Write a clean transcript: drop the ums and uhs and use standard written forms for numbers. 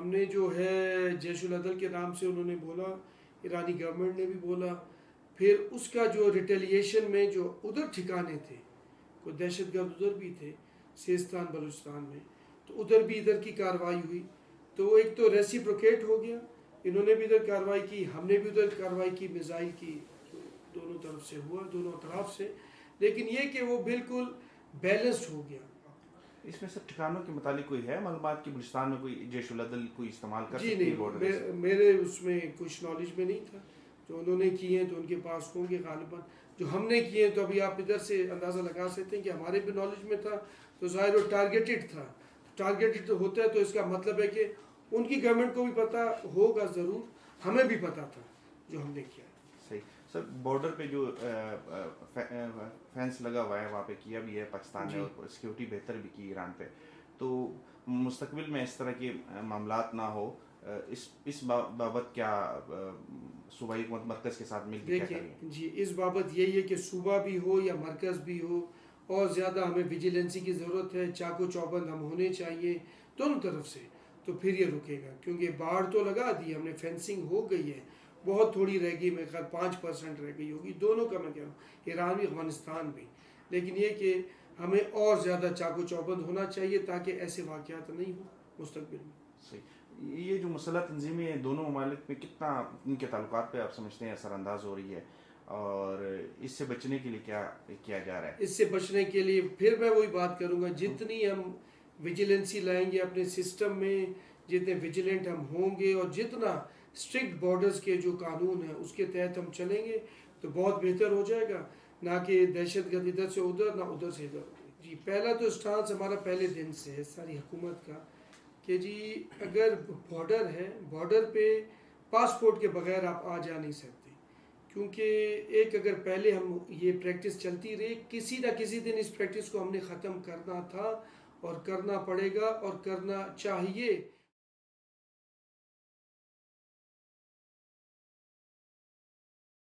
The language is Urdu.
ہم نے جو ہے جیش العدل کے نام سے انہوں نے بولا، ایرانی گورنمنٹ نے بھی بولا، پھر اس کا جو ریٹیلیشن میں جو ادھر ٹھکانے تھے، کوئی دہشت گرد ادھر بھی تھے سیستان بلوچستان میں، تو ادھر بھی ادھر کی کارروائی ہوئی، تو ایک تو ریسیپروکیٹ ہو گیا، انہوں نے بھی ادھر کارروائی کی، ہم نے بھی ادھر کارروائی کی، میزائل کی، تو دونوں طرف سے ہوا، دونوں اطراف سے، لیکن یہ کہ وہ بالکل بیلنسڈ ہو گیا۔ اس میں سب ٹھکانوں کے متعلق کوئی ہے معلومات کہ بلوچستان میں کوئی جیش العدل کوئی استعمال کر جی سکتی ہے نہیں، بارڈر؟ میرے اس میں کچھ نالج میں نہیں تھا، جو انہوں نے کیے ہیں تو ان کے پاس ہوں گے غالباً، جو ہم نے کیے ہیں تو ابھی آپ ادھر سے اندازہ لگا سکتے ہیں کہ ہمارے بھی نالج میں تھا تو ظاہر وہ ٹارگیٹڈ تھا، ٹارگیٹڈ ہوتا ہے تو اس کا مطلب ہے کہ ان کی گورنمنٹ کو بھی پتہ ہوگا ضرور، ہمیں بھی پتہ تھا جو ہم نے کیا ہے۔ صحیح سر، بارڈر پہ جو فینس لگا ہوا ہے وہاں پہ کیا بھی ہے پاکستان نے، جی اور سیکیورٹی بہتر بھی کی ایران پہ، تو مستقبل میں اس طرح کے معاملات نہ ہو، اس بابت کیا صوبائی حکومت مرکز کے ساتھ مل کے کیا کریں؟ دیکھیں جی، اس بابت یہی ہے کہ صوبہ بھی ہو یا مرکز بھی ہو، اور زیادہ ہمیں ویجیلنسی کی ضرورت ہے، چاقو چوبند ہم ہونے چاہیے دونوں طرف سے، تو پھر یہ رکے گا، کیونکہ باڑ تو لگا دی ہم نے، فینسنگ ہو گئی ہے، بہت تھوڑی رہ گئی، میرے خیال 5% رہ گئی ہوگی، دونوں کا میں کہہ رہا ہوں، ایران بھی افغانستان بھی، لیکن یہ کہ ہمیں اور زیادہ چاقو چوبند ہونا چاہیے تاکہ ایسے واقعات نہیں ہوں مستقبل میں۔ صحیح، یہ جو مسلح تنظیمیں دونوں ممالک میں کتنا ان کے تعلقات پہ آپ سمجھتے ہیں اثر انداز ہو رہی ہے، اور اس سے بچنے کے لیے کیا کیا جا رہا ہے؟ اس سے بچنے کے لیے پھر میں وہی بات کروں گا، جتنی ہم ویجیلنسی لائیں گے اپنے سسٹم میں، جتنے ویجیلنٹ ہم ہوں گے، اور جتنا اسٹرکٹ بارڈرز کے جو قانون ہیں اس کے تحت ہم چلیں گے تو بہت بہتر ہو جائے گا، نہ کہ دہشت گرد ادھر سے ادھر، نہ ادھر سے ادھر۔ جی، پہلا تو اسٹانس ہمارا پہلے دن سے ہے ساری حکومت کا کہ جی اگر بارڈر ہے، بارڈر پہ پاسپورٹ کے بغیر آپ آ جا نہیں سکتے، کیونکہ ایک اگر پہلے ہم یہ پریکٹس چلتی رہی، کسی نہ کسی دن اس پریکٹس کو ہم نے ختم کرنا تھا، اور کرنا پڑے گا اور کرنا چاہیے۔